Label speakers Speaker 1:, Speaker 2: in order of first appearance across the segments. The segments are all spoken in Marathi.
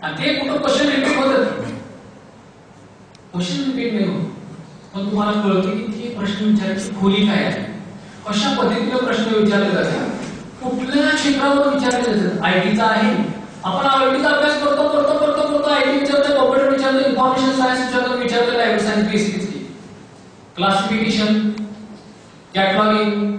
Speaker 1: आणि ते कुठं क्वेश्चन रिपीट होतं, क्वेश्चन रिपीट नाही होत, पण तुम्हाला कळतं की ती प्रश्न विचारायची खोली काय आहे, कशा पद्धतीने प्रश्न विचारले जातात, कुठल्या क्षेत्रावर विचारले जातात. आयटीचा आहे, आपण आयटीचा अभ्यास करतो करतो करतो करतो आयटी विचारतो, कॉम्प्युटर विचारतो, इन्फॉर्मेशन सायन्स विचारतो, लायब्ररी सायन्स बेसिक्सची क्लासिफिकेशन, कॅटलॉगिंग,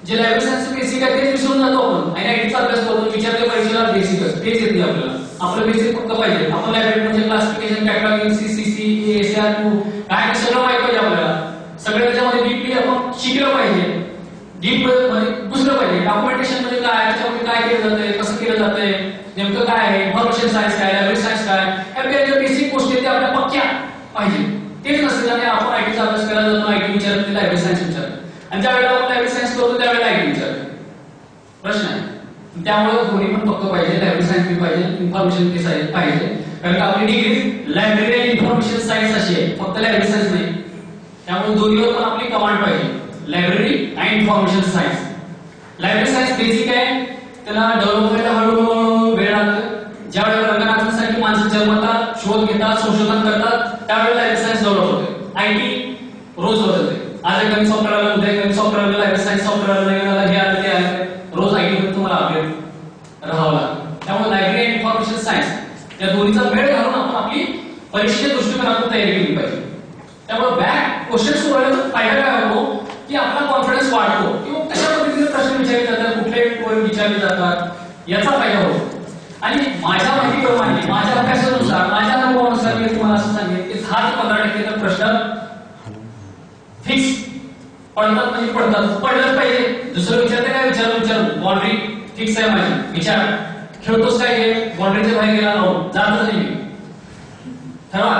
Speaker 1: जे लायब्ररी सायन्स बेसिक आहे तेच विसरून जातो आपण. आणि आयटीचा अभ्यास करतो, विचारले परीक्षेला बेसिकच तेच येते आपल्याला. आपलं बेसिक फक्त पाहिजे. आपण लायब्ररी म्हणजे क्लासिफिकेशन, कॅटलॉगिंग, सीसीसी, एसआर2 काय सगळं माहिती पाहिजे आपल्याला. सगळं त्याच्यामध्ये डीपली आपण शिकलं पाहिजे, डीप मध्ये घुसलं पाहिजे. डॉक्युमेंटेशन मध्ये काय, त्याच्यामध्ये काय केलं जातंय, कसं केलं जातंय, नेमकं काय आहे, इन्फॉर्मेशन सायन्स काय, लायब्ररी सायन्स काय, ह्या ज्या बेसिक गोष्टी त्या आपल्या पक्क्या पाहिजे. तेच नसतं आणि आपण आयटीचा अभ्यास करायला जातो, आयटी विचारत लायब्ररी सायन्स विचारत, आणि ज्या वेळेला आपण लायब्ररी सायन्स करतो त्यावेळेला आयटी विचारतो. प्रश्न आहे. त्यामुळे दोन्ही पण पक्क पाहिजे, लायब्ररी सायन्स बी पाहिजे, इन्फॉर्मेशन सायन्स पाहिजे. कारण आपली डिग्री लायब्ररी आणि इन्फॉर्मेशन सायन्स अशी आहे, फक्त लायब्ररी सायन्स नाही. त्यामुळे दोन्हीवर पण आपली कमांड पाहिजे, लायब्ररी आणि information science. Library science basic आहे, त्याला डेव्हलप करायला हळूहळू वेळ लागतो. ज्या वेळेला रंगनाथांसारखी माणसं जन्मतात, शोध घेतात, संशोधन करतात, त्यावेळेला लायब्ररी सायन्स डेव्हलप होते. आयटी रोज बदलते. आज एक नवीन सॉफ्टवेअर आलं, उद्या नवीन सॉफ्टवेअर आलं, लायब्ररी सायन्स सॉफ्टवेअर आलं, नवीन आलं, हे आलं, ते आलं. रोज आयटी मध्ये तुम्हाला अपडेट राहावं लागतं. त्यामुळे लायब्ररी आणि इन्फॉर्मेशन सायन्स या दोन्हीचा मेळ घालून आपण आपली परीक्षेच्या दृष्टिकोनातून तयारी केली पाहिजे. त्यामुळे बॅक क्वेश्चन सोडवण्याचा फायदा काय होतो की आपला कॉन्फिडन्स वाढतो, किंवा कशा पद्धतीने प्रश्न विचारले जातात, कुठले विचारले जातात याचा फायदा होतो. आणि माझ्या माहितीप्रमाणे, माझ्या अभ्यासानुसार, माझ्या अनुभवानुसार मी तुम्हाला असं सांगेन की 10 ते 15% तर प्रश्न फिक्स पडतात, म्हणजे पडतात, पडलंच पाहिजे. दुसरं विचारते काय, विचारू बाउंड्री फिक्स आहे माझी. विचार खेळतोस काय, हे बाउंड्रीच्या बाहेर गेला जातच नाही. ठरवा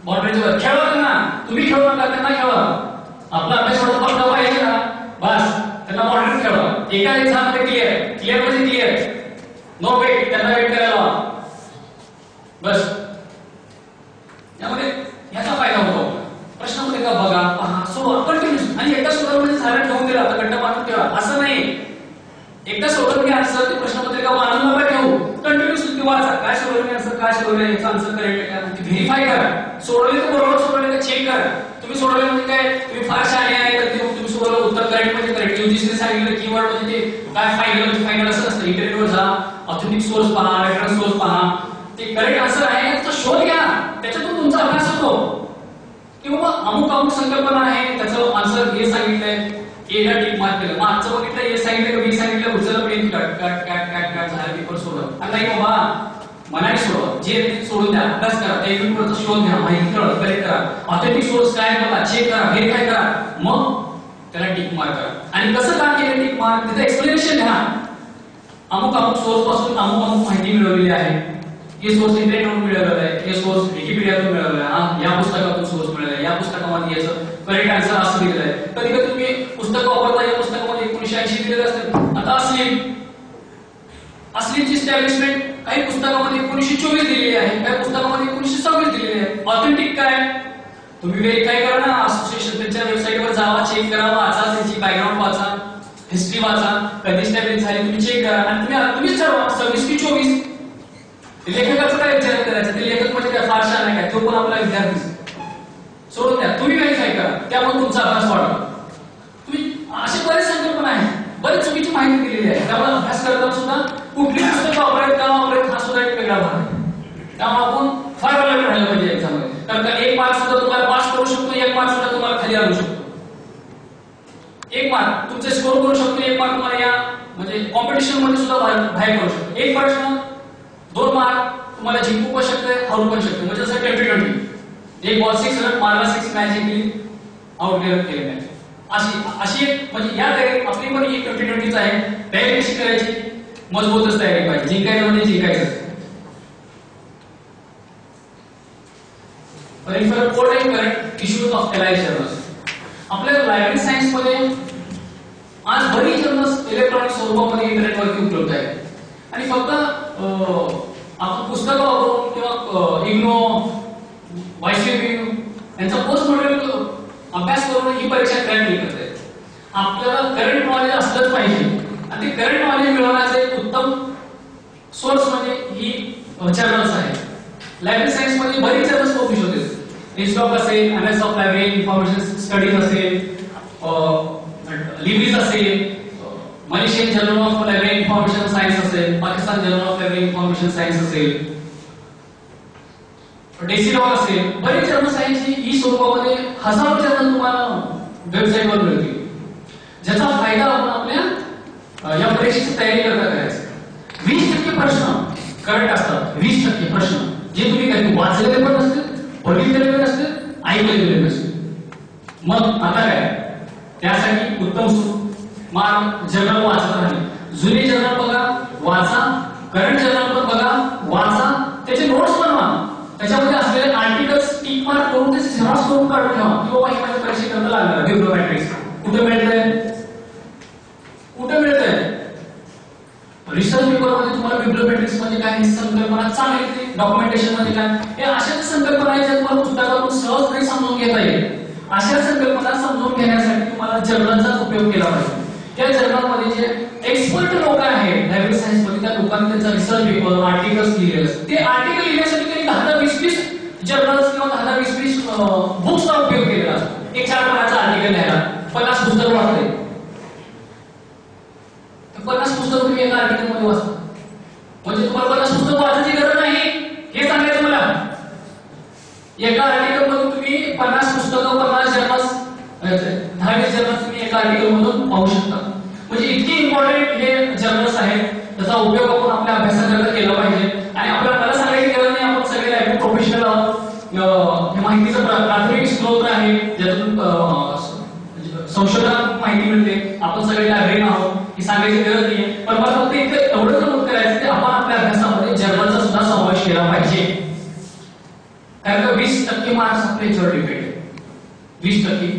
Speaker 1: बाउंड्रीच्या बाहेर खेळवा ना, तुम्ही खेळू नका, त्यांना खेळवा. आपला अभ्यास होता पक्का पाहिजे ना, बस त्यांना बाउंड्री खेळवा. एका एक्झाम मध्ये क्लिअर म्हणजे क्लिअर, नो वेट, त्यांना वेट करायला बस. त्यामध्ये याचा फायदा होतो. प्रश्नामध्ये का बघा, पहा, सोडवा, कंटिन्यू. आणि एकदा सोडवलं झालं ठेवून दिला तर गट्टा मारून ठेवा असं नाही. एकदा सोडवलं की आन्सर ते प्रश्नपत्रिका मानून नका ठेवू, कंटिन्यूअसली तुम्ही वाचा, काय सोडवलं आन्सर, काय सोडवलं, याचा आन्सर करेक्ट आहे का, व्हेरीफाय करा. सोडवले तर बरोबर सोडवले का चेक करा. तुम्ही सोडवले म्हणजे काय, तुम्ही फार शहाणे आहे तर तुम्ही सोडवलं उत्तर करेक्ट म्हणजे करेक्ट. युजीसीने सांगितलं कीवर्ड म्हणजे ते काय, फायनल म्हणजे फायनल असं नसतं. इंटरनेटवर जा, ऑथेंटिक सोर्स पहा, रेफरन्स सोर्स पहा, ते करेक्ट आन्सर आहे याचा शोध घ्या, त्याच्यातून तुमचा अभ्यास होतो. किंवा अमुक संकल्पना आहे, त्याचं आन्सर हे सांगितलंय, एला टिक मार्क केलं, मागचं बघितलं, हे सांगितलं, बी सांगितलं, पुढचं plain cut cut cut cut cut झालं, पेपर सोडव. आणि नाही बाबा, मनाने सोडवा, जे सोडून द्या, अभ्यास करा, त्या युट्यूबवरचा शोध घ्या, माहिती कलेक्ट करा, ऑथेंटिक सोर्स काय बघा, चेक करा, व्हेरीफाय करा, मग त्याला टिक मार्क करा. आणि कसं काम केलं टिक मार्क, त्याचं एक्सप्लेनेशन घ्या. अमुक सोर्स पासून अमुक माहिती मिळवलेली आहे, हे सोर्स इंटरनेटवरून मिळवलेलं आहे, हे सोर्स विकिपीडियातून मिळवलेलं आहे, या पुस्तकातून सोर्स मिळालेला आहे, या पुस्तकामध्ये याचं करेक्ट आन्सर असं दिलेलं आहे. कधी कधी तुम्ही पुस्तक वापरता, या पुस्तकामध्ये 1980 दिलेलं असतं. आता असलीची इस्टॅब्लिशमेंट काही पुस्तकामध्ये 1924 दिलेली आहे, काही पुस्तकामध्ये 1926 दिलेली आहे. ऑथेंटिक काय तुम्ही व्हेरीफाय करा ना, असोसिएशन त्यांच्या वेबसाईटवर जावा, चेक करा, वाचा, त्यांची बॅकग्राऊंड वाचा, हिस्ट्री वाचा, कधी इस्टॅब्लिश झाली तुम्ही चेक करा. आणि तुम्हीच ठरवा 26 की 24. लेखकाचं काय विचार करायचं, ते लेखक म्हणजे काय फार छान आहे काय, तो पण आपला विद्यार्थी सोडून द्या, तुम्ही व्हेरीफाय करा, त्यामुळे तुमचा अभ्यास वाढवा. तुम्ही असे बरेच संकल्पना आहे, बरेच चुकीची माहिती दिलेली आहे. त्यामुळे अभ्यास करताना सुद्धा कुठली पुस्तक वापरायचं का वापरायचं हा सुद्धा एक वेगळा भाग आहे. त्यामुळे आपण फार अलर्ट राहिलं पाहिजे एक्झाममध्ये. कारण का एक मार्क सुद्धा तुम्हाला पास करू शकतो, एक मार्क सुद्धा तुम्हाला खाली आणू शकतो. एक मार्क तुमचे स्कोर करू शकतो, एक मार्क तुम्हाला या म्हणजे कॉम्पिटिशन मध्ये सुद्धा बाहेर करू शकतो. एक प्रश्न 2 मार्क तुम्हाला जिंकू पण शकते, हरू पण शकते. म्हणजे जसं 20-20 एक बॉल 6 रन मारला, 6 मॅच जिंकली, आउट केले मॅच. अशी एक म्हणजे या तयारी आपली पण एक 20-20 आहे. तयारी कशी करायची, मजबूतच तयारी पाहिजे. जिंकायचं म्हणजे जिंकायचं. Current issues of allied journals. आपल्या लायब्ररी सायन्स मध्ये आज बरीच जर्नल्स इलेक्ट्रॉनिक स्वरूपामध्ये इंटरनेटवरती उपलब्ध आहेत. आणि फक्त आपण पुस्तकं वापरून किंवा इग्नो, वायसीबी यांचा पोस्ट मॉड्यूल अभ्यास करून ही परीक्षा क्रॅक नाही करते. आपल्याला करंट नॉलेज असलंच पाहिजे. आणि ते करंट नॉलेज मिळवण्याचे एक उत्तम सोर्स म्हणजे ही जर्नल्स आहेत. लायब्ररी सायन्स मध्ये बरेच जर्नल्स पब्लिश होते. एचडॉक असेल, MS of library information studies असेल, लिव्हिज असेल, Malaysian journal of library information science असेल, Pakistan journal of library information science असेल, डेसिलॉग असेल, बरेच जर्नल्स आहेत जी ई स्वरूपामध्ये हजारो जर्नल तुम्हाला वेबसाईटवर मिळतील, ज्याचा फायदा आपण आपल्या या परीक्षेची तयारी करता करायचा. 20% प्रश्न करंट असतात. 20% प्रश्न जे तुम्ही कधी वाचलेले पण नसतील, बघितलेले पण नसतील, ऐकलेले नसतील. मग आता काय, त्यासाठी उत्तम मार्ग जर्नल वाचत राहिले. जुने जर्नल बघा, वाचा. करंट जर्नल पण बघा, वाचा. त्याचे नोट्स बनवा. त्याच्यामध्ये असलेले आर्टिकल्स टिक मार्क करून त्याचे झेरॉक्स करून काढून ठेवा. किंवा ही माझ्या परीक्षेकरता लागणार बिब्लिओमॅट्रिक्स. कुठे मिळतंय? कुठे मिळतंय? रिसर्च पेपर मध्ये तुम्हाला बिब्लिओमॅट्रिक्स म्हणजे काय ही संकल्पना चांगली, डॉक्युमेंटेशन म्हणजे काय, हे अशा संकल्पना आहेत ज्या तुम्हाला पुस्तकातून सहजपणे समजून घेता येईल. अशा संकल्पना समजून घेण्यासाठी तुम्हाला जर्नलचा उपयोग केला पाहिजे. त्या जर्नलमध्ये जे एक्सपर्ट लोक आहेत लायब्ररी सायन्स मध्ये, त्या लोकांनी त्यांचा रिसर्च पेपर, आर्टिकल्स लिहिलेले असतात. ते आर्टिकल लिहिण्यासाठी त्यांनी 10-20 जर्नल्स किंवा 10-20 बुक्सचा उपयोग केलेला असतो. एक 4 पानाचं आर्टिकल लिहायला 50 पुस्तकं वाचले. 50 पुस्तकं तुम्ही एका आर्टिकल मध्ये वाचता. म्हणजे तुम्हाला 50 पुस्तकं वाचायची गरज नाही हे सांगायचं मला. एका आर्टिकल मधून तुम्ही 50 पुस्तकं, 50 जर्नल्स, 10-20 जर्नल्स तुम्ही एका आर्टिकल मधून पाहू शकता. म्हणजे इतके इम्पॉर्टंट हे जर्नल्स आहेत, त्याचा उपयोग आपण आपल्या अभ्यासाकरता केला पाहिजे. आणि आपल्याला मला सांगायची गरज नाही, आपण सगळे लायब्ररी प्रोफेशनल आहोत. हे माहितीचं प्राथमिक स्रोत आहे ज्यातून संशोधनात माहिती मिळते. आपण सगळे लायब्ररी आहोत ही सांगायची गरज नाहीये. पण मला फक्त इतकं एवढं नमूद करायचं की आपण आपल्या अभ्यासामध्ये जर्नलचा सुद्धा समावेश केला पाहिजे. कारण 20% मार्क्स आपले याच्यावर डिपेंड आहे. 20%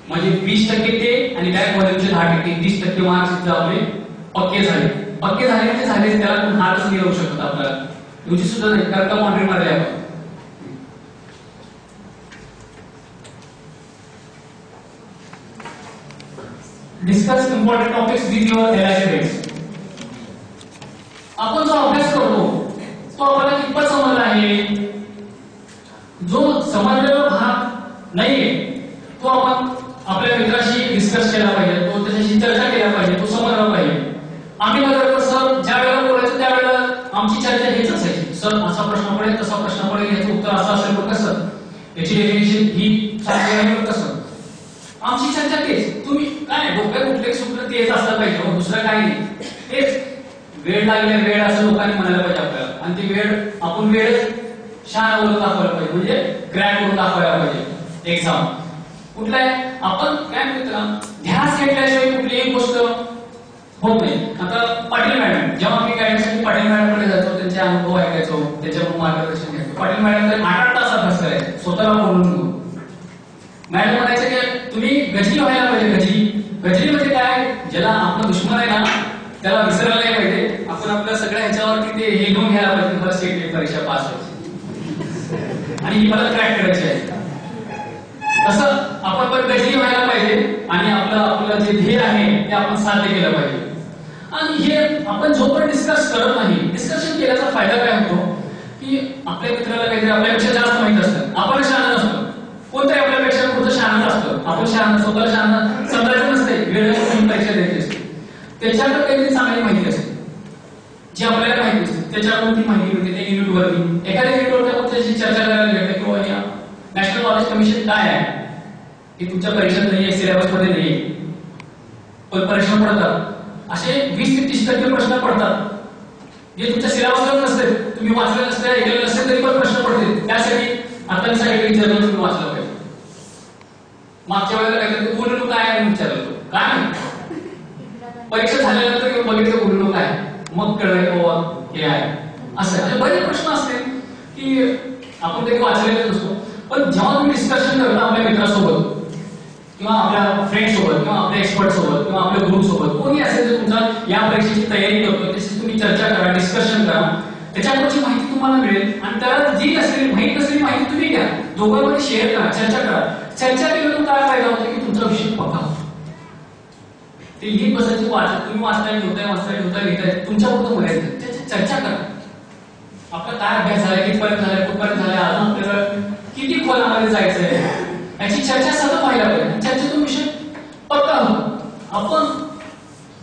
Speaker 1: म्हणजे 20% ते आणि बॅक व्हॉल्यूमचे 10%, 30% मार्क्स इथे आपले पक्के झाले. पक्के झाले ते झाले, त्याला पण हारच नाही होऊ शकत आपल्याला. युजी सुद्धा नाही, कारण का बाउंड्री मारली आपण. Discuss important topics with your LI friends. आपण जो अभ्यास करतो तो आपल्याला कितपत समजला आहे? जो समजलेला भाग नाहीये तो आपण आपल्या मित्राशी डिस्कस केला पाहिजे, तो त्याच्याशी चर्चा केला पाहिजे, तो समजला पाहिजे. आम्ही काय करतो, सर ज्या वेळेला बोलायचं त्यावेळेला आमची चर्चा हेच असायची. सर असा प्रश्न पडेल, तसा प्रश्न पडेल, याचं उत्तर असं असेल पण कसं, याची डेफिनेशन ही चांगली आहे पण कसं. आमची चर्चा तेच. तुम्ही काय डोक्यात कुठले सूत्र तेच असलं पाहिजे, दुसरं काही नाही. तेच वेळ लागले वेळ असं लोकांनी म्हणायला पाहिजे आपल्याला. आणि ती वेळ आपण वेळच शहाणा बोलून दाखवायला पाहिजे, म्हणजे क्रॅक करून दाखवायला पाहिजे. एक्झाम कुठला आहे आपण काय म्हणतो, ध्यास घेतल्याशिवाय कुठलीही गोष्ट होत नाही. आता पाटील मॅडम, जेव्हा मी गायडन्ससाठी पाटील मॅडमकडे जातो, त्यांचे अनुभव ऐकायचो, त्याच्यावर मार्गदर्शन घ्यायचो. पाटील मॅडम 8-8 तास अभ्यास करायचे स्वतःला बोलून. मॅडम म्हणायचं की तुम्ही गजरी व्हायला पाहिजे. गजरी म्हणजे काय, ज्याला आपला दुश्मन आहे ना त्याला विसरायला नाही पाहिजे. आपण आपल्या सगळ्या ह्याच्यावरती ते हे घेऊन घ्यायला पाहिजे, मला स्टेट परीक्षा पास व्हायची आणि ही मला क्रॅक करायची आहे. तसं आपण पण गजरी व्हायला पाहिजे आणि आपलं जे ध्येय आहे ते आपण साध्य केलं पाहिजे. आणि हे आपण जोपर्यंत डिस्कस करत नाही, डिस्कशन केल्याचा फायदा काय होतो की आपल्या मित्राला काहीतरी आपल्यापेक्षा जास्त माहित असतं, आपण शहाणा नसतो. कोणतरी आपल्यापेक्षा पुढचं शहाणा असतं, आपण स्वतःला शहाणा समजायचं नसते. वेळेवर परीक्षा द्यायची असते, त्याच्याकडे काहीतरी चांगली माहिती असते जी आपल्याला माहिती असते, त्याच्याकडून ती माहिती मिळते. त्या युनिटवरती एखाद्या युनिटवरती आपण त्याची चर्चा करायला भेटते किंवा नॅशनल नॉलेज कमिशन काय आहे हे तुमच्या परीक्षेत नाहीये, सिलेबस मध्ये नाहीये, पण प्रश्न पडतात. असे 20 ते 30% प्रश्न पडतात जे तुमच्या सिलेबसवर नसते, तुम्ही वाचले नसते, ऐकले नसते तरी पण प्रश्न पडतील. त्यासाठी आता मी सांगितलं जर्नल तुम्ही वाचलं पाहिजे. मागच्या वेळेला काहीतरी बोललो काय विचारलं तो काय, परीक्षा झाल्यानंतर बघितलं बोललो काय, मग कळलं बाबा हे आहे असं. बरेच प्रश्न असतील की आपण ते वाचलेले नसतो, पण जेव्हा तुम्ही डिस्कशन करता आपल्या मित्रासोबत किंवा आपल्या फ्रेंड सोबत किंवा आपल्या एक्सपर्ट सोबत किंवा आपल्या ग्रुप सोबत कोणी असेल तर तुमचा या परीक्षेची तयारी करतो त्याची तुम्ही चर्चा करा, डिस्कशन करा. त्याच्याकडची माहिती तुम्हाला मिळेल आणि त्याला जी असलेली माहिती नसलेली माहिती तुम्ही घ्या, दोघांमध्ये शेअर करा, चर्चा करा. चर्चा केल्यानंतर काय फायदा होतो की तुमचा विषय पक्का होतो. ते लिहित बसायची वाचत तुम्ही वाचताय लिहिताय लिहिताय तुमच्या बरोबर बोलायचं, त्याची चर्चा करा. आपला काय अभ्यास झाला, कितपर्यंत झाला, कुठपर्यंत झाला, अजून आपल्याला किती खोलामध्ये जायचं आहे याची चर्चा सतत व्हायला पाहिजे. चर्चेतून विषय पक्का होतो. आपण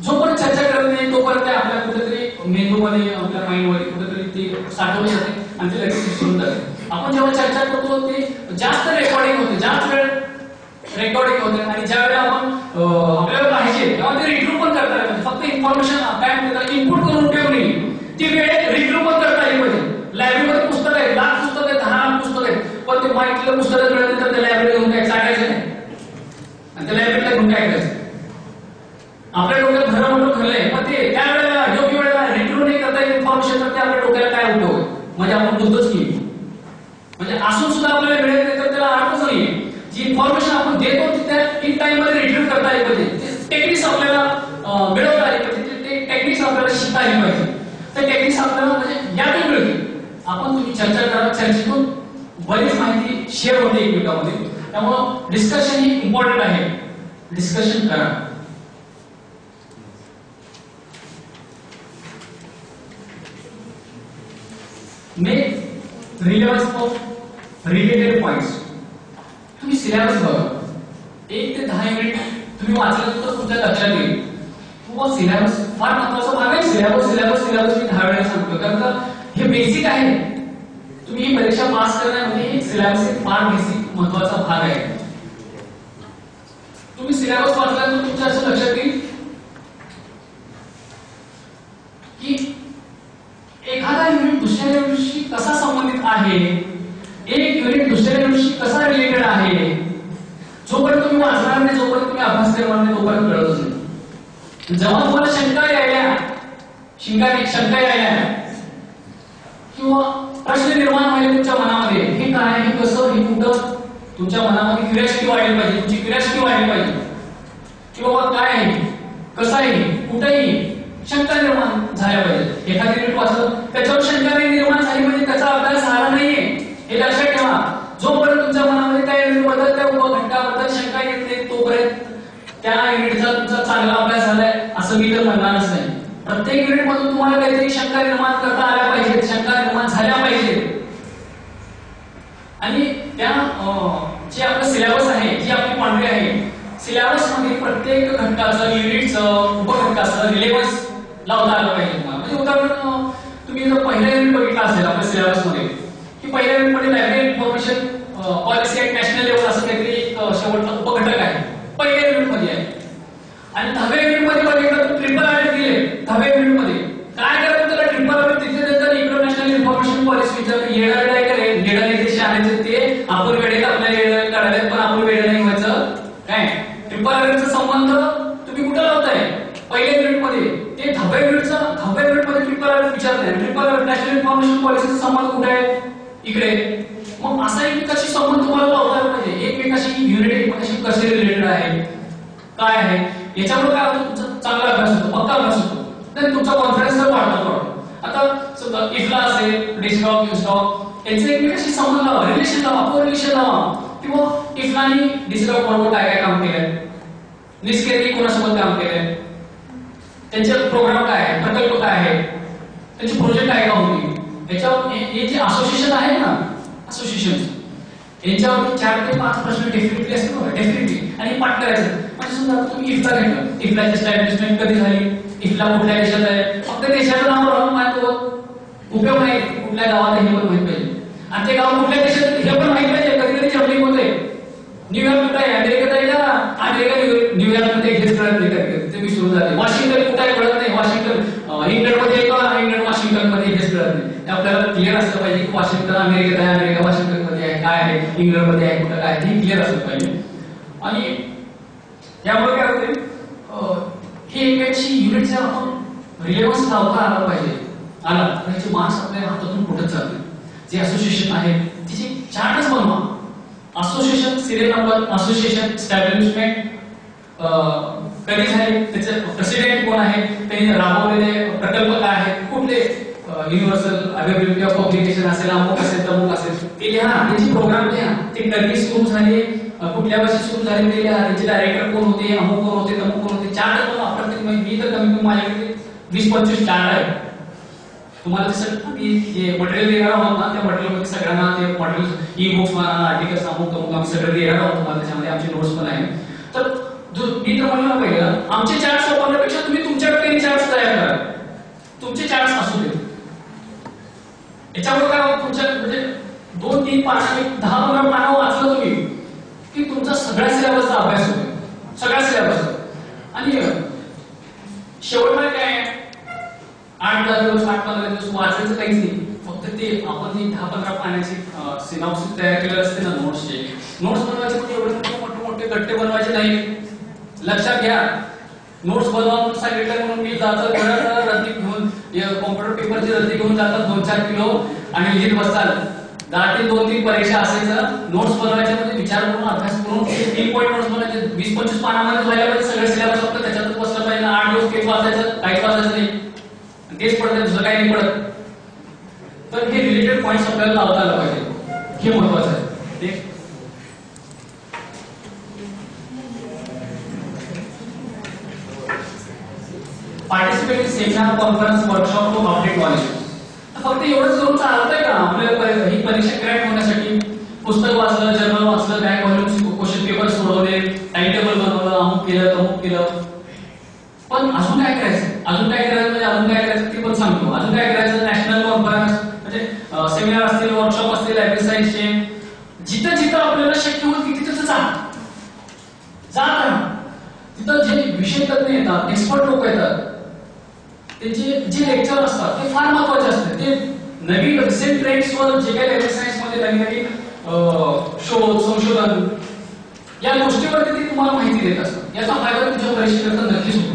Speaker 1: जोपर्यंत चर्चा करत नाही तोपर्यंत आपल्या कुठेतरी मेंदूमध्ये, आपल्या माइंडमध्ये कुठेतरी ते साठवले जाते आणि ते लगेच विसरून जाते. आपण जेव्हा चर्चा करतो ते जास्त रेकॉर्डिंग होते, जास्त वेळ रेकॉर्डिंग होते आणि ज्या वेळेला आपण आपल्याला पाहिजे तेव्हा ते रिट्रूव्ह पण करता येईल. फक्त इन्फॉर्मेशन काय म्हणतात इनपुट करून उपयोग नाही, ती वेळ रिट्रूव्ह पण करता येईल. पाहिजे लायब्ररीमध्ये पुस्तक आहे, लाख पुस्तक आहे, 10 लाख पुस्तक आहे, पण ते माहितीला पुस्तक मिळाल्यानंतर त्या लायब्ररीला घेऊन काय चाटायचं नाही आणि त्या लायब्ररीला घेऊन काय करायचं. आपल्या डोक्यात खरं म्हणून खरंय, पण ते त्या वेळेला योग्य वेळेला रिट्रूव्ह नाही करता येईल इन्फॉर्मेशन, तर ते आपल्या डोक्याला काय उपयोग म्हणजे आपण बुद्धच की म्हणजे असून सुद्धा आपल्याला मिळत नाही तर त्याला अर्थच नाहीये. जी इन्फॉर्मेशन आपण देतो ती त्या इन टाइम मध्ये रिट्रीव्ह करता आली पाहिजे, टेक्निक्स आपल्याला मिळवता आली पाहिजे, ते टेक्निक्स आपल्याला शिकता आली पाहिजे. ते टेक्निक्स आपल्याला म्हणजे यातून मिळतील. आपण तुम्ही चर्चा करा, चर्चेतून बरीच माहिती शेअर होते एकमेकांमध्ये. त्यामुळं डिस्कशन ही इम्पॉर्टंट आहे, डिस्कशन करा. Make relevance of related points. तुम्ही सिलेबस बघा, 1 ते 10 युनिट तुम्ही वाचलं तर तुमच्या लक्षात येईल. किंवा सिलेबस फार महत्त्वाचा भाग आहे. सिलेबस सिलेबस सिलेबस मी 10 वेळा सांगतो, कारण का हे बेसिक आहे. तुम्ही ही परीक्षा पास करण्यामध्ये सिलेबस एक फार बेसिक महत्त्वाचा भाग आहे. तुम्ही सिलेबस वाचला तर तुमच्या असं लक्षात येईल की एखादा युनिट दुसऱ्या युनिटशी कसा संबंधित आहे, एक युनिट दुसऱ्या युनिटशी कसा रिलेटेड आहे. जोपर्यंत तुम्ही वाचणार नाही, जोपर्यंत तुम्ही अभ्यास करणार नाही, तोपर्यंत कळतच नाही. जेव्हा तुम्हाला शंका यायला किंवा प्रश्न निर्माण व्हायला तुमच्या मनामध्ये, हे काय, हे कसं, हे कुठं, तुमच्या मनामध्ये क्युरिओसिटी वाढली पाहिजे, तुमची क्युरिओसिटी वाढली पाहिजे की बाबा काय आहे, कसं आहे, कुठेही शंका निर्माण झाल्या पाहिजे. एखादी युनिट वाचलं त्याच्यावर शंका निर्माण झाली म्हणजे त्याचा अभ्यास झाला नाहीये हे लक्षात ठेवा. जोपर्यंत तुमच्या मनामध्ये त्या युनिटबद्दल, त्या उपघटकाबद्दल शंका येत नाही तोपर्यंत त्या युनिटचा तुमचा चांगला अभ्यास झालाय असं मी तर म्हणणारच नाही. प्रत्येक युनिट मधून तुम्हाला काहीतरी शंका निर्माण करता आल्या पाहिजेत, शंका निर्माण झाल्या पाहिजेत. आणि त्या जे आपलं सिलेबस आहे, जी आपली पांढरी आहे, सिलेबस मध्ये प्रत्येक घटकाचं, युनिटचं, उपघटकाचं रिलेव्हन्स लावता आलं पाहिजे तुम्हाला. म्हणजे उदाहरण तुम्ही जर पहिला युनिट बघितला असेल आपल्या सिलेबस मध्ये की पहिल्या युनिट मध्ये library information policy at national level असं काहीतरी एक शेवटचा उपघटक आहे, पहिल्या युनिट मध्ये आहे. आणि 10व्या युनिट मध्ये बघितलं तर ट्रिपल आयडी दिले 10व्या युनिट मध्ये. काय करायचं त्याला ट्रिपल आयडी तिथे नंतर इंटरनॅशनल इन्फॉर्मेशन पॉलिसी विचारलं. येडा वेळा आहे येडा नाही ते शाळेचे ते आपण वेळेत आपल्या येडा काढायला, पण आपण वेळ नाही व्हायचं काय. ट्रिपल आयडीचा संबंध तुम्ही कुठं लावताय पहिल्या युनिट मध्ये, ते 10व्या युनिट मध्ये ट्रिपल आयडी विचारताय. ट्रिपल आयडी नॅशनल इन्फॉर्मेशन पॉलिसीचा संबंध कुठे आहे, इकडे. मग असा एकमेकाशी संबंध तुम्हाला लावता पाहिजे, एकमेकाशी युनिट एकमेकाशी कसे रिलेटेड आहे, काय आहे, याच्यामुळे काय होतं तुमचा चांगला अभ्यास होतो, पक्का अभ्यास होतो, तर तुमचा कॉन्फिडन्स तर वाढतो. आता समजा इफला असेल, डिस्टॉक, युस्टॉक यांचे एकमेकाशी संबंध लावा, रिलेशन लावा, कोरिलेशन लावा. किंवा इफला आणि डिस्टॉक बरोबर काय काय काम केलंय, निष्क्रिय कोणासोबत काम केलंय, त्यांचे प्रोग्राम काय आहे, प्रकल्प काय आहे, त्यांची प्रोजेक्ट काय का होती, याच्यावर हे जे असोसिएशन आहे ना, असोसिएशन यांच्यावर 4 ते 5 प्रश्न डेफिनेटली असतो बघा, डेफिनेटली. आणि पाठ करायचं. म्हणजे समजा तुम्ही इफला घेतलं, इफलाची एस्टॅब्लिशमेंट कधी झाली, इफला कुठल्या देशात आहे, फक्त देशाचं नाव राहून माहिती उपयोग नाही, कुठल्या गावात हे पण माहित पाहिजे. आणि ते गाव कुठल्या देशात हे पण माहित पाहिजे. कधी कधी जमलिंग होते, न्यूयॉर्क कुठे आहे, अमेरिकेत आहे का, अमेरिका न्यूयॉर्कमध्ये हेच कळत नाही, ते विसरून जाते. वॉशिंग्टन कुठे आहे कळत नाही, वॉशिंग्टन इंग्लंडमध्ये आहे का, इंग्लंड वॉशिंग्टनमध्ये हेच कळत नाही. आपल्याला क्लिअर असलं पाहिजे की वॉशिंग्टन अमेरिकेत आहे, अमेरिका वॉशिंग्टनमध्ये आहे, काय आहे, इंग्लंडमध्ये आहे, कुठं काय, हे क्लिअर असलं पाहिजे. आणि त्यामुळे काय होते, हे एकाची युनिटचा आपण रिलेव्हन्स लावता आला पाहिजे. आला त्याचे मार्क्स आपल्या हातातून कुठं चालते. जे असोसिएशन आहे तिचे चार्टच बनवा. असोसिएशन सिरियल नंबर, असोसिएशन स्टॅब्लिशमेंट कधी झाले, त्याचे प्रेसिडेंट कोण आहे, त्यांनी राबवलेले प्रकल्प काय आहेत, कुठले युनिव्हर्सल अवेलेबिलिटी ऑफ पब्लिकेशन असेल, अमुक असेल, तमुक असेल, ते लिहा. त्याची प्रोग्राम लिहा, ते कधी सुरू झाले, कुठल्या वर्षी सुरू झाले ते लिहा. त्याचे डायरेक्टर कोण होते, अमुक कोण होते, तमुक कोण होते, चार्ट बनवा. प्रत्येक मी तर कमी माझ्याकडे 20-25 चार्ट आहे. तुम्हाला जे मटेरियल देणार आहोत ना, त्या मटेरियलमध्ये सगळ्यांना ते मटेरियल ई बुक्स म्हणा, आर्टिकल्स अमुक तमुक आम्ही सगळं देणार आहोत तुम्हाला. त्याच्यामध्ये आमचे नोट्स पण आहेत. तर मी तर म्हणलं ना पहिलं, आमचे चार्ट्स वापरण्यापेक्षा तुम्ही तुमच्याकडे चार्ट्स तयार करा. तुमचे चार्ट्स असू दे. याच्यामुळे काय तुमच्या म्हणजे 2-3 पानांनी 10-15 पानं वाचलं तुम्ही की तुमचा सगळ्या सिलेबसचा अभ्यास होतो. सगळ्या सिलेबस. आणि शेवटला काय 8-10 दिवस 8-15 दिवस वाचायचं काहीच नाही. फक्त ते आपण 10-15 पानाची सिनॉप्सिस तयार केलेले असते ना नोट्सचे. नोट्स बनवायचे पण एवढे मोठे गट्टे बनवायचे नाही. लक्षात घ्या, नोट्स बनवा म्हणून सांगितलं म्हणून मी जातो रद्दी घेऊन कॉम्प्युटर पेपरची रद्दी घेऊन जातात 2-4 किलो आणि लिहित बसाल. 10 ते 2-3 परीक्षा असायचं. नोट्स बनवायच्या म्हणजे विचार करून अभ्यास करून 3 पॉईंट नोट्स बनवायचे. 20-25 पानामध्ये व्हायला पाहिजे सगळं सिलेबस. फक्त त्याच्यातच बसलं पाहिजे. 8 दिवस तेच वाचायचं, काहीच वाचायचं नाही. तेच पडतं, दुसरं काही नाही पडत. तर हे रिलेटेड पॉईंट्स आपल्याला लावता आलं पाहिजे. हे महत्वाचं आहे. Participate in seminar, conference, workshop to update knowledge. फक्त एवढंच करून चालतंय का? आपल्याला ही परीक्षा क्रॅक होण्यासाठी पुस्तक वाचलं, जर्नल वाचलं, बँक व्हॉल्यूम क्वेश्चन पेपर सोडवले, टाइम टेबल बनवलं, अमुक केलं तमुक केलं. पण अजून काय करायचं? अजून काय करायचं म्हणजे अजून काय करायचं ते पण सांगतो. अजून काय करायचं? नॅशनल कॉन्फरन्स म्हणजे सेमिनार असतील, वर्कशॉप असतील, लायब्ररी सायन्सचे, जिथं जिथं आपल्याला शक्य होईल तिथं जा. तिथं जे विषय तज्ञ येतात, एक्सपर्ट लोक येतात, त्यांचे जे लेक्चर असतात ते फार महत्वाचे असतात. ते नवीन रिसेंट ट्रेंड्सवर जे काही लायब्ररी सायन्समध्ये नवीन शोध, संशोधन या गोष्टीवरती ते तुम्हाला माहिती देत असतात. याचा फायदा तुमच्या परीक्षेकरता नक्कीच होतो.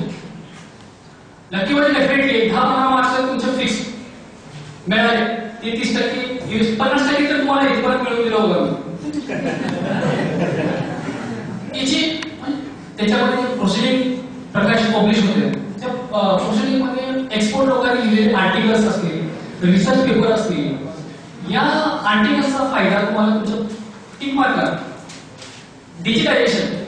Speaker 1: नक्की म्हणजे डेफिनेटली 10-15 मार्क्स तुमचे फिक्स मिळाले. 30%, 50% तर तुम्हाला इथपर्यंत मिळवून दिलं होतं. त्याच्यामध्ये प्रोसिडिंग प्रकाश पब्लिश होते. त्या प्रोसिडिंग मध्ये एक्सपर्ट लोकांनी लिहिलेले आर्टिकल्स असतील, रिसर्च पेपर असतील, या आर्टिकल्सचा फायदा तुम्हाला तुमच्या टिक मार्क डिजिटायझेशन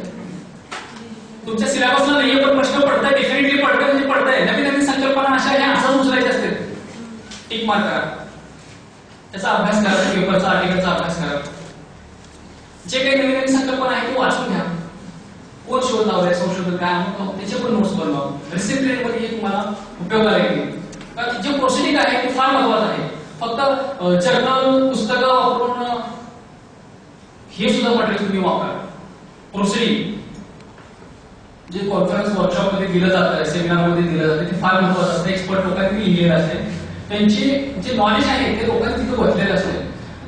Speaker 1: तुमच्या सिलेबसला नाहीये पण प्रश्न पडताय, डेफिनेटली पडतंय म्हणजे पडतंय. नवीन नवीन संकल्पना अशा ह्या असं उचलायचे असते. टिक मार्क करा, त्याचा अभ्यास करा, पेपरचा आर्टिकलचा अभ्यास करा. जे काही नवीन नवीन संकल्पना आहे ते वाचून घ्या. कोण शोध लावलाय, संशोधन काय त्याचे पण नोट्स बनवा. रिसेंट ट्रेंड मध्ये तुम्हाला उपयोगाला येईल. कारण जे प्रोसिडिंग आहे ते फार महत्वाचं आहे. फक्त जर्नल पुस्तकं वापरून हे सुद्धा मटेरियल तुम्ही वापरा. प्रोसिडिंग जे कॉन्फरन्स वर्कशॉप मध्ये दिलं जातं, सेमिनार मध्ये दिलं जातं, ते फार महत्वाचं असतं. एक्सपर्ट लोकांनी लिहिलेलं असते. त्यांचे जे नॉलेज आहे ते लोकांनी तिथे बसलेलं असते.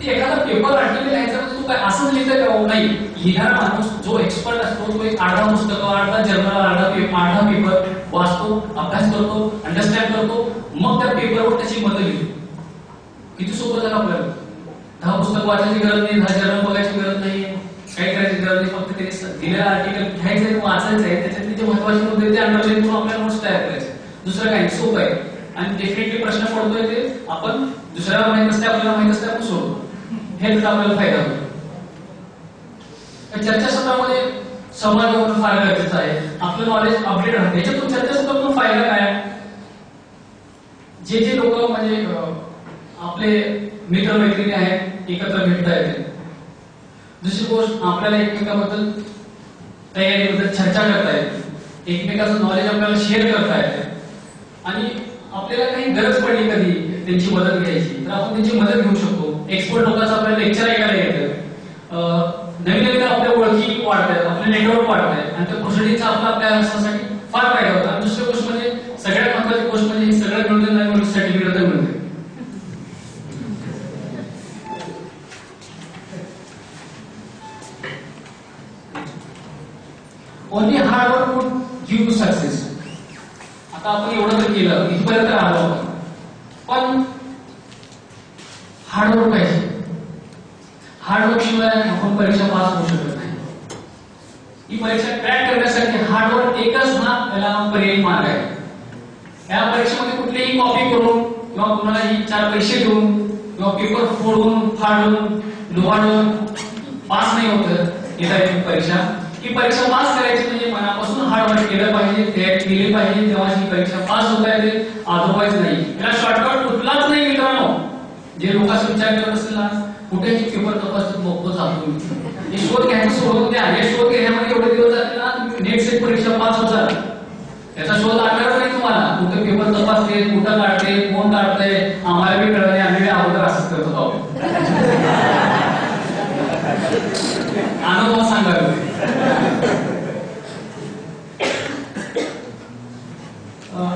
Speaker 1: एखादा पेपर आर्टिकल लिहायचा म्हणजे तू काय असंच लिहितोय का? नाही. लिहिणारा माणूस जो एक्सपर्ट असतो तो एक 8-10 पुस्तकं, 8-10 जर्नल, 8-10 पेपर वाचतो, अभ्यास करतो, अंडरस्टँड करतो, मग त्या पेपरवर त्याची मतं लिहितो. किती सोपं झालं आपल्याला. 10 पुस्तक वाचायची गरज नाही, 10 जर्नल बघायची गरज नाही, काही करायची गरज नाही. फक्त ते दिलेलं आर्टिकल घ्यायचंय, वाचायचं आहे, त्याच्यातले जे महत्वाचे मुद्दे ते अंडरलाईन करून आपल्याला नोट्स तयार करायचे. दुसरं काही सोपं आहे. आणि डेफिनेटली प्रश्न पडतोय ते आपण दुसऱ्याला माहित असते, आपल्याला माहित असते, आपण सोडतो. हेच आपल्याला फायदा होतो. चर्चासत्रामध्ये सहभागी होणं फार गरजेचं आहे. आपलं नॉलेज अपडेट राहते. याच्यातून चर्चासत्रातून फायदा काय? जे जे लोक म्हणजे आपले मित्र मैत्रिणी आहेत एकत्र भेटता येते. दुसरी गोष्ट आपल्याला एकमेकांबद्दल तयारीबद्दल चर्चा करता येते. एकमेकाचं नॉलेज आपल्याला शेअर करता येते. आणि आपल्याला काही गरज पडली कधी त्यांची मदत घ्यायची तर आपण त्यांची मदत घेऊ शकतो. एक्सपर्ट लोकांचं आपल्याला लेक्चर ऐकायला येतं. नवीन नवीन आपल्या ओळखी वाढतात, आपले नेटवर्क वाढतात आणि त्या प्रोसिडिंगचा आपल्या अभ्यासासाठी फार फायदा होतो. आणि दुसरी गोष्ट म्हणजे सगळ्यात महत्वाची गोष्ट म्हणजे हे सगळं मिळून नवीन सर्टिफिकेट तर मिळते. Only hard work would give you success. आता आपण एवढं तर केलं, इथपर्यंत आलो आपण, पण हार्डवर्क पाहिजे. हार्डवर्क शिवाय आपण परीक्षा पास होऊ शकत नाही. ही परीक्षा क्रॅक करण्यासाठी हार्डवर्क एकच हा याला पर्यायी मार्ग आहे. या परीक्षेमध्ये कुठलीही कॉपी करून किंवा कुणालाही 4 पैसे देऊन किंवा पेपर फोडून फाडून लुबाडून पास नाही होत ही परीक्षा. ही परीक्षा पास करायची म्हणजे मनापासून हार्डवर्क केलं पाहिजे, तयारी केली पाहिजे, तेव्हा ही परीक्षा पास होता येते. अदरवाईज नाही. याला शॉर्टकट कुठलाच जे लोक असं विचार करत असेल ना कुठेही पेपर तपासतात लोक जातो हे शोध घ्यायचं सोडून द्या. हे शोध घेण्यामध्ये एवढे दिवस जाते ना नेट सेट परीक्षा पास होतात त्याचा शोध लागणारच नाही तुम्हाला. कुठे पेपर तपासते कुठं काढते कोण काढते आम्हाला बी कळत नाही. आम्ही अगोदर असंच करत होतो. अनुभव सांगावे.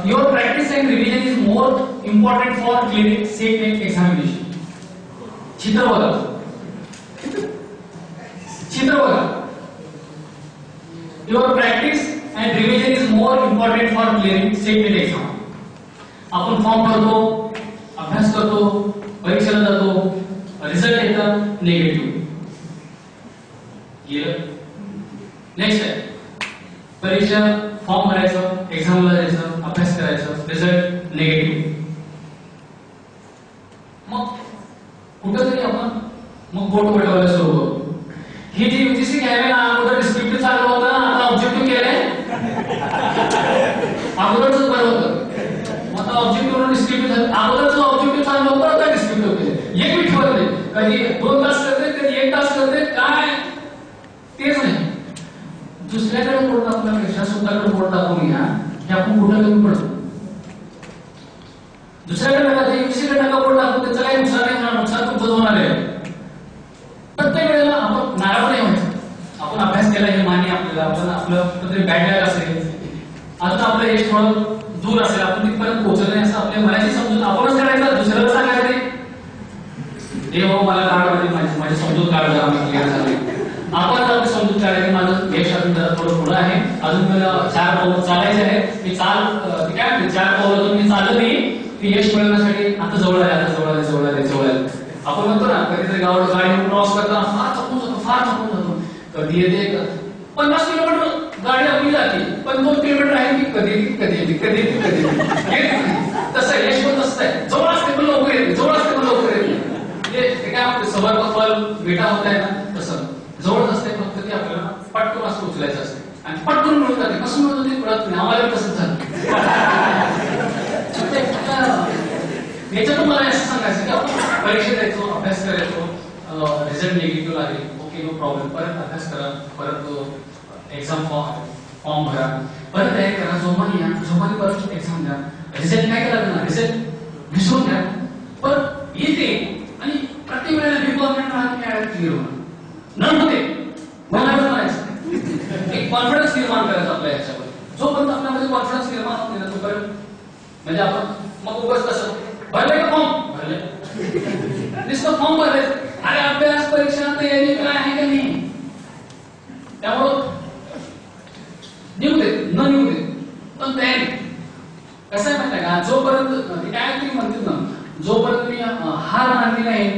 Speaker 1: Your practice and revision is more important for clearing SET NET examination. चित्र बघा. चित्र बघा. Your practice and revision is more important for clearing SET NET exam. आपण फॉर्म भरतो, अभ्यास करतो, परीक्षेला जातो, रिझल्ट येतं निगेटिव्ह. नेक्स्ट आहे परीक्षा फॉर्म भरायचं, एक्झामला जायचं, अभ्यास करायचं, रिझल्ट निगेटिव्ह. मग कुठेतरी आपण मग बोट वटवायला सुरू करतो. ही जी UGC घ्यायला अगोदर डिस्क्रिप्टिव्ह चालू होतं ना आता ऑब्जेक्टिव्ह केलंय. अगोदरच बरं होतं मग आता ऑब्जेक्टिव्ह डिस्क्रिप्टिव्ह झालं. अगोदरच ऑब्जेक्टिव्ह चालू होतं आता डिस्क्रिप्टिव्ह केलं. एक मिनिट ठेवत नाही. कधी 2 तास करते कधी 1 तास करते काय तेच नाही. दुसऱ्याकडे बोट टाकण्यापेक्षा स्वतःकडे बोट टाकून घ्या की आपण कुठं कमी पडतो. दुसऱ्याकडे टाका UGCकडे टाका बोट टाकून त्याचं काही नुकसान नाही होणार. नुकसान तुमचं होणार आहे. प्रत्येक वेळेला आपण नाराज नाही व्हायचं. आपण अभ्यास केला हे मान्य आपल्याला. आपण आपलं कुठेतरी बॅकलॅग असेल आता आपलं यश थोडं दूर असेल आपण तिथपर्यंत पोहोचलं नाही असं आपल्या मनाची समजून आपणच करायचं. दुसऱ्याला सांगायचं नाही देव मला काढ माझी समजूत काढ जरा मी क्लिअर झाले. आपण आपली समजूत काढायची माझं यश अजून जरा थोडं पुढं आहे. अजून मला 4 पावलं चालायचे आहे. मी काय म्हणते 4 पावलं अजून मी चालत नाही की यश मिळवण्यासाठी आता जवळ आहे आता जवळ आले जवळ आले जवळ आले. आपण म्हणतो ना कधीतरी गावात गाडी क्रॉस करताना फार थकून जातो फार थकून जातो. कधी येते 50 किलोमीटर गाडी आपली जाते पण 2 किलोमीटर आहे की कधी येते कधी तसं यश पण तसं आहे. जवळ असते पण लवकर येते जवळ असते पण लवकर येते. ते काय म्हणते सबर फल बेटा होत आहे ना तसं जवळच असते फक्त ते आपल्याला पटकन असं उचलायचं असते आणि पटकन मिळून जाते. कसं मिळून जाते कळत नाही. आम्हाला तसंच झालं. याच्यातून मला असं सांगायचं की आपण परीक्षा द्यायचो अभ्यास करायचो रिझल्ट निगेटिव्ह लागेल ओके नो प्रॉब्लेम. परत अभ्यास करा परत एक्झाम फॉर्म भरा परत तयारी करा जोमाने या जोमाने परत एक्झाम द्या. रिझल्ट काय केला ना रिझल्ट विसरून द्या परत येते आणि प्रत्येक वेळेला रिक्वायरमेंट राहते क्लिअर होणार न होते मला म्हणायचं एक कॉन्फिडन्स निर्माण करायचा आपल्या ह्याच्यावर. जोपर्यंत आपल्यामध्ये कॉन्फिडन्स निर्माण होते ना तोपर्यंत म्हणजे आपण मग उगाच कसं भरले का फॉर्म भरले नुसतं फॉर्म भरले अरे अभ्यास परीक्षा तयारी काय आहे का नाही. त्यामुळं निघू दे न निघू दे पण तयारी कसं आहे माहिती का जोपर्यंत काय तुम्ही म्हणतात ना जोपर्यंत मी हार मानली नाही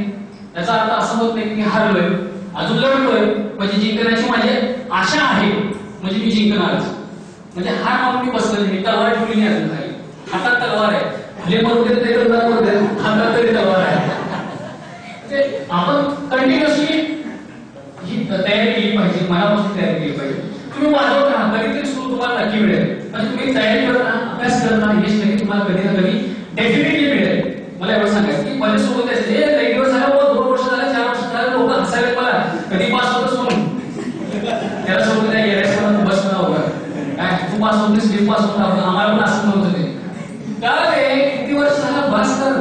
Speaker 1: त्याचा अर्थ असं होत नाही की मी हारलोय अजून लढतोय म्हणजे जिंकण्याची माझी आशा आहे म्हणजे मी जिंकणारच. म्हणजे हार मानून मी बसलो नाही. तलवार ठेवली नाही अजून काही हातात तलवार आहे भले मरून ते हातात तरी तलवार आहे. ते आपण कंटिन्युअसली ही तयारी केली पाहिजे मनापासून तयारी केली पाहिजे. तुम्ही वाजवत राहा कधीतरी सुरू तुम्हाला नक्की मिळेल. म्हणजे तुम्ही तयारी करत राहा अभ्यास करत राहा यश नक्की तुम्हाला कधी ना कधी डेफिनेटली मिळेल. मला एवढं सांगायचं की माझ्या सोबत काही दिवस झाला 2 वर्ष झाले 4 वर्ष झाले लोक हसायला मला कधी पास होतच म्हणून त्याला सोबत नाही गेल्यास बस म्हणा उभं काय तू पास होत नाही पास होत आम्हाला पण असं म्हणत होते काय रे किती वर्ष झालं बस कर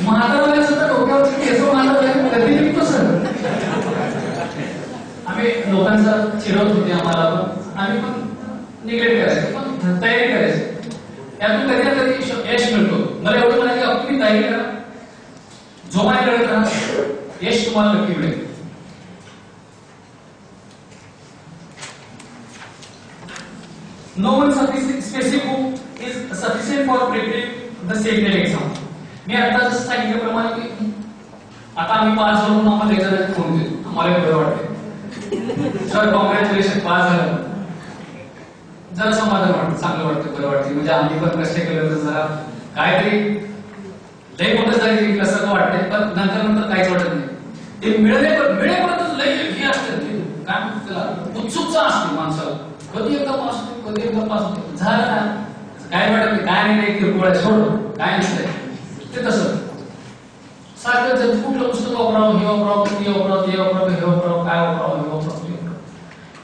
Speaker 1: महाराजाला सुद्धा डोक्यावरची केस महाराज कधी निघतो सर. आम्ही लोकांचा चिरवत होते आम्हाला पण आम्ही पण निग्लेक्ट करायचो पण तयारी करायची त्यातून कधी ना कधी यश मिळतो. मला एवढं म्हणायचं की तुम्ही तयारी करा जोमाने करत राहा यश तुम्हाला नक्की मिळेल. No one specific book is sufficient for preparing the SET NET exam. मी आता जसं सांगितल्याप्रमाणे की आता आम्ही पास झालो आम्हाला एक्झाम फोन देतो आम्हाला बरं वाटते सर कॉंग्रॅच्युलेशन पास झालं जरा समाधान वाटतं चांगलं वाटतं बरं वाटतं. म्हणजे आम्ही पण कष्ट केलं तर जरा काहीतरी लय मोठं जरी कसं वाटतंय पण नंतर काहीच वाटत नाही. ते मिळेपर्यंत लय हे असतं काय म्हणतात त्याला उत्सुकता असते माणसाला कधी एकदा पास होते कधी एकदा पास होते झालं ना काय वाटत नाही, काय नाही किरकोळ आहे, सोड, काय नसतंय ते तसं. सारखं जर कुठलं पुस्तक वापरावं, हे वापरावं, ते वापरावं, ते वापरावं, हे वापरावं, काय वापरावं, हे वापरावं, ते वापरावं.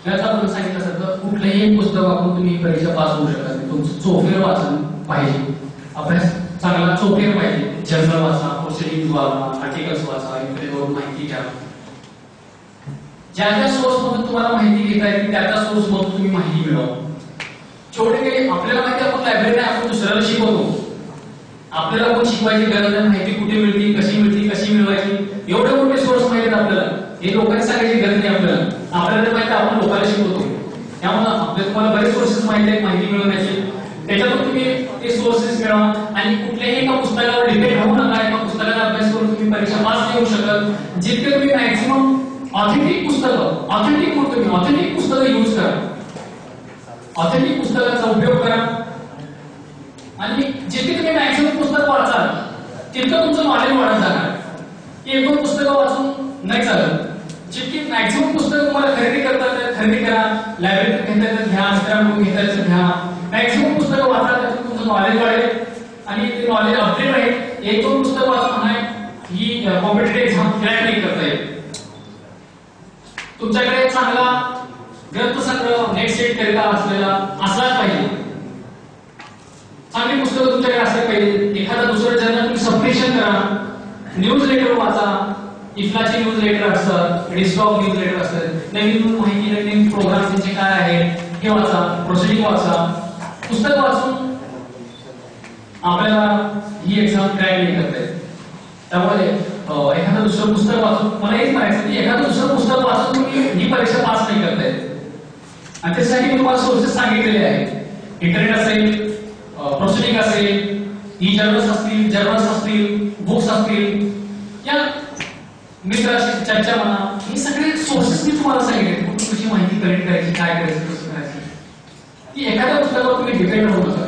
Speaker 1: याचा आपण सांगितल्यासारखं कुठलंही पुस्तक वापरून तुम्ही परीक्षा पास होऊ शकत नाही. तुमचं चोफेर वाचन पाहिजे, अभ्यास चांगला चोफेर पाहिजे. जर्नल वाचा, प्रोसिडिंग वाचा, आर्टिकल्स वाचा, इंटरनेटवरून माहिती घ्या. ज्या ज्या सोर्स मधून तुम्हाला माहिती घेता येईल त्या त्या सोर्स मधून तुम्ही माहिती मिळवा. छोटे काही आपल्याला माहिती, आपण लायब्ररी नाही, आपण दुसऱ्याला शिकवतो. आपल्याला पण शिकवायची गरज नाही, माहिती कुठे मिळते, कशी मिळवायची, एवढे मोठे सोर्स माहिती आहेत आपल्याला. हे लोकांनी सांगायची गरज नाही आपल्याला. आपल्याला माहिती आपण लोकांना शिकवतो. त्यामुळे आपल्या तुम्हाला बरेच सोर्सेस माहिती आहेत माहिती मिळवण्याचे. त्याच्यातून तुम्ही ते सोर्सेस मिळवा आणि कुठल्याही एका पुस्तकावर डिपेंड राहू नका. एका पुस्तकाचा अभ्यास करून तुम्ही परीक्षा पास नाही होऊ शकत. जितके तुम्ही मॅक्सिमम ऑथेंटिक पुस्तकं, ऑथेंटिक पुस्तकं यूज करा, ऑथेंटिक पुस्तकाचा उपयोग करा. आणि जितके तुम्ही मॅक्सिमम पुस्तक वाचाल तितकं तुमचं नॉलेज वाढत जाणार. एक दोन पुस्तकं वाचून नाही चालत. जितकी मॅक्सिमम पुस्तकं तुम्हाला खरेदी करता येतात खरेदी करा, लायब्ररीत घेता येतात घ्या, मित्रांकडून घेता येतात घ्या. मॅक्सिमम पुस्तकं वाचा, त्यातून तुमचं नॉलेज वाढेल आणि ते नॉलेज अपडेट राहील. एक दोन पुस्तकं वाचून ही कॉम्पिटिटिव्ह एक्झाम क्रॅक नाही करता येईल. तुमच्याकडे चांगला ग्रंथसंग्रह नेट सेट करिता असलेला असलाच पाहिजे. चांगली पुस्तकं तुमच्याकडे असले पाहिजे. एखादा दुसरं जर्नल तुम्ही सबस्क्रिप्शन करा, न्यूज लेटर वाचा. इफ्लाचे न्यूज लेटर असतात, डिस्टॉक न्यूज लेटर असतात. नवीन माहिती, नवीन प्रोग्राम त्यांचे काय आहेत हे वाचा, प्रोसिडिंग वाचा. पुस्तक वाचून आपल्याला ही एक्झाम क्रॅक नाही करता येत. त्यामुळे एखादं दुसरं पुस्तक वाचून, मला हेच म्हणायचं की एखादं दुसरं पुस्तक वाचून तुम्ही ही परीक्षा पास नाही करता येत. आणि त्यासाठी मी तुम्हाला सोर्सेस सांगितलेले आहेत. इंटरनेट असेल, प्रोसिडिंग असेल, ई जर्नल्स असतील, बुक्स असतील, या मित्राशी चर्चा म्हणा, हे सगळे सोर्सेस मी तुम्हाला सांगितले. कुठून कशी माहिती कलेक्ट करायची, काय करायचं, कसं करायचं. की एखाद्या पुस्तकावर तुम्ही डिपेंड राहू नका.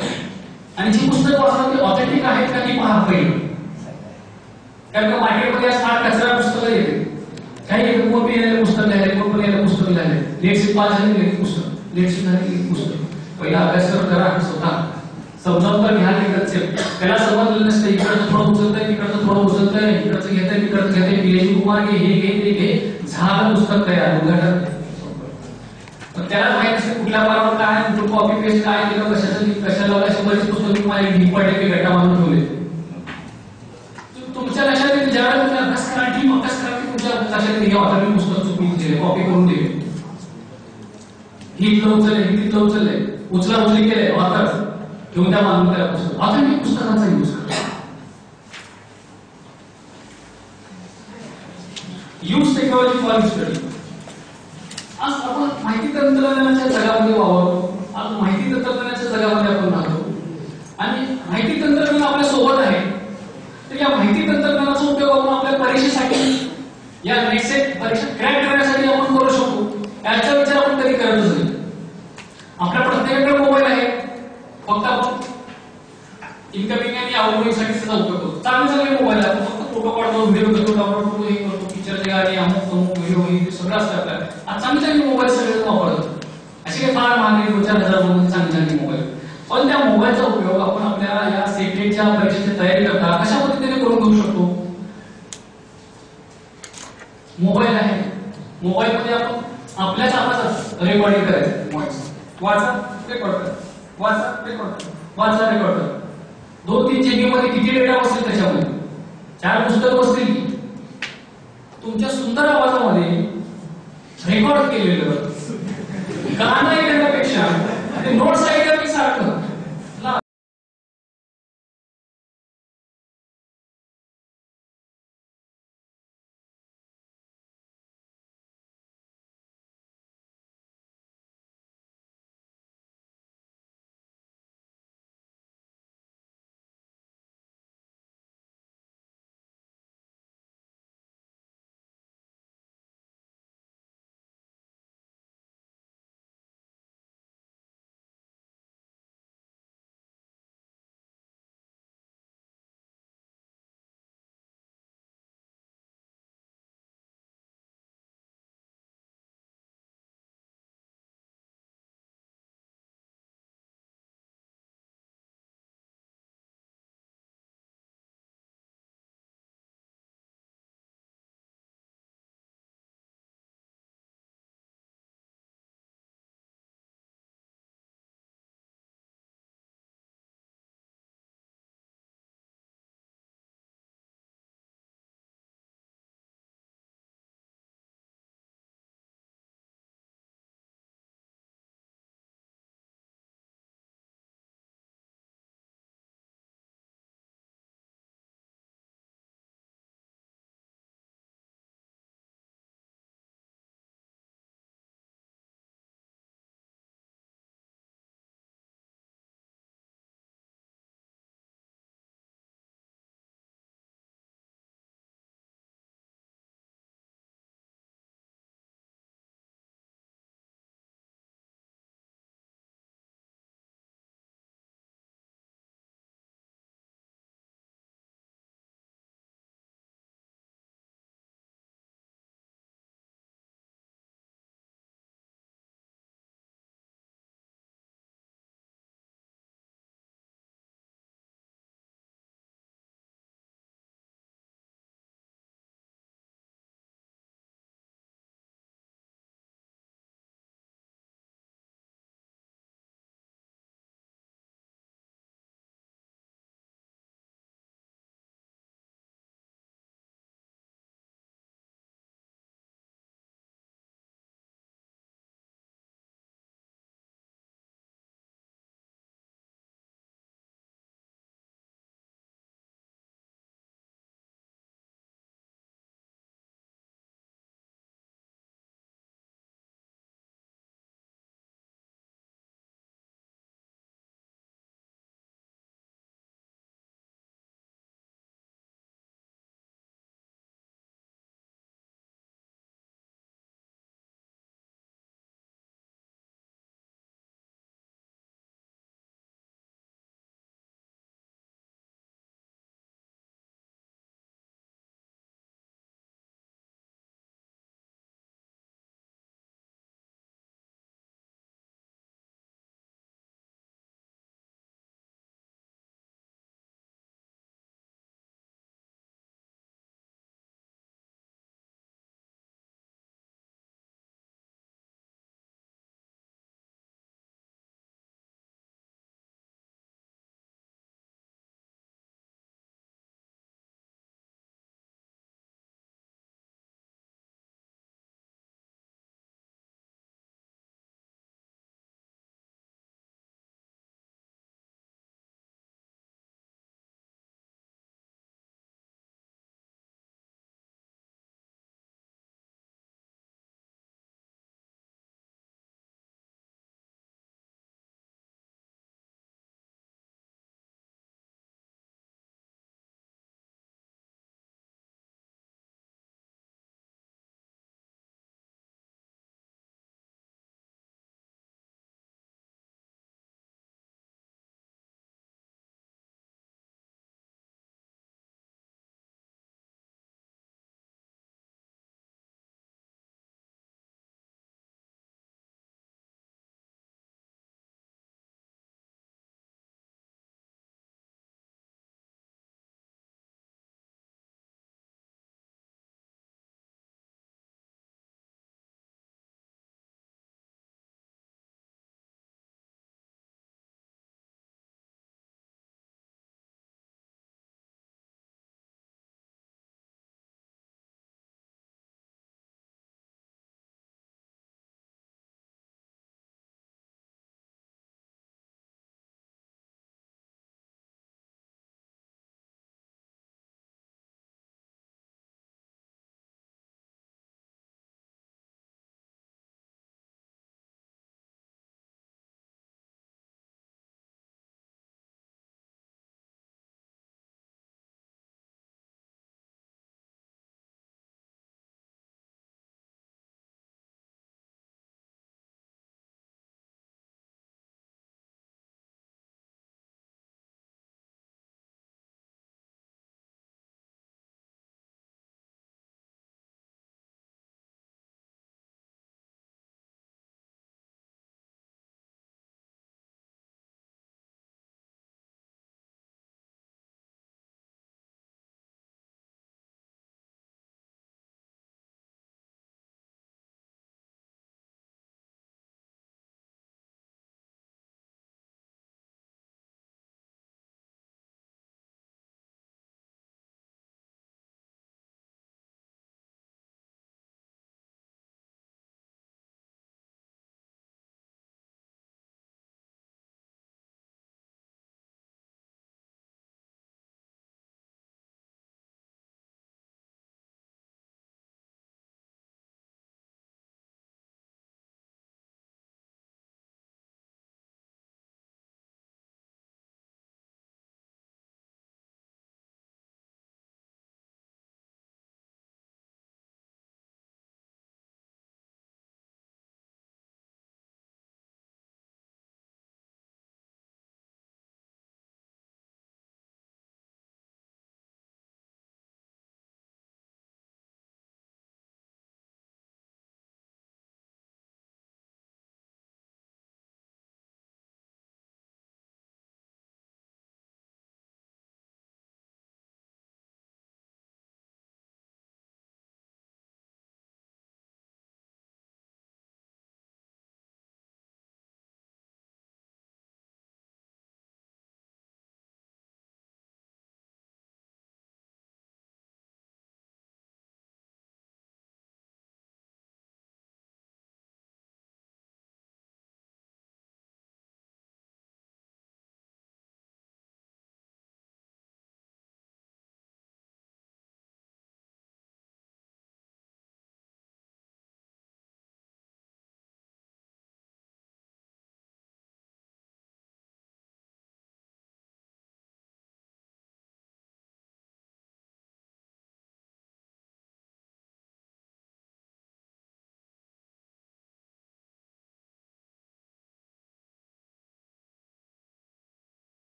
Speaker 1: आणि जी पुस्तकं वाचतात ती ऑथेंटिक आहेत का ती पहा पहिली. कारण का मार्केटमध्ये आज फार कचरा पुस्तकं येते. काही कोण लिहिलेलं पुस्तक लिहिले, कोण लिहिलेलं पुस्तक लिहिले, लेटशीट पास झाली लिहिली पुस्तक, लेटशीट झाली लिहिली पुस्तक. पहिला अभ्यास करा स्वतः, समजावून तर घ्या. त्याला समजलं नसतं, इकडचं थोडं उचलतंय, तिकडचं थोडं उचलतंय, इकडचं घेतंय, तिकडचं घेतंय, पीएचडी कुमार घे, हे घे, ते घे, झालं पुस्तक तयार, उघडलं. पण त्याला माहिती असते कुठल्या पारावर काय, कुठं कॉपी पेस्ट काय केलं, कशाला बरीच पुस्तकं माझे डिपॉझिट गटा बांधून ठेवले. तुमच्या लक्षात येईल ज्यावेळेला तुम्ही अभ्यास करा, टीम अभ्यास करा, की तुमच्या लक्षात येईल आता मी पुस्तक चुकून दिले, कॉपी करून दिले, हिटलं उचलले, उचलले केले, ऑथर घेऊन त्या बांधून त्याला पुस्तक. ऑथेंटिक पुस्तकांचा यूज करा. Use technology for study. आज आपण माहिती तंत्रज्ञानाच्या जगामध्ये वावरतो. आज माहिती तंत्रज्ञानाच्या जगामध्ये आपण राहतो आणि माहिती तंत्रज्ञान आपल्या सोबत आहे. तर या माहिती तंत्रज्ञानाचा उपयोग आपण आपल्या परीक्षेसाठी, या नेक्स्ट परीक्षा क्रॅक करण्यासाठी आपण करू शकतो. याचा विचार आपण कधी करतच नाही. आपल्या प्रत्येकाकडे मोबाईल आहे, फक्त आपण इन्कमिंग आणि आउटगोइंग साठी त्याचा उपयोग करतो. चांगले मोबाईल आहे, आपण फक्त फोटो काढतो, व्हिडिओ करतो, डाउनलोड करतो, हे करतो, पिक्चरचे गाणी, अमुक व्हिडिओ हे सगळं असतं आपल्याला. आज चांगले मोबाईल सगळे वापरतात. असे काही फार महागडे 2-4 हजार चांगले मोबाईल. पण त्या मोबाईलचा उपयोग आपण आपल्या या सेटच्या परीक्षेची तयारी करता कशा पद्धतीने करून घेऊ शकतो. मोबाईल आहे, मोबाईल मध्ये आपण आपल्याच आवाजात रेकॉर्डिंग करायचं. वाचा रेकॉर्ड कर, वाचा रेकॉर्ड कर, वाचा रेकॉर्ड कर. 2-3 GB मध्ये किती डेटा बसेल त्याच्यामध्ये? 4 पुस्तकं बसतील. तुमच्या सुंदर आवाजामध्ये रेकॉर्ड केलेलं गाणं ऐकण्यापेक्षा नोट्स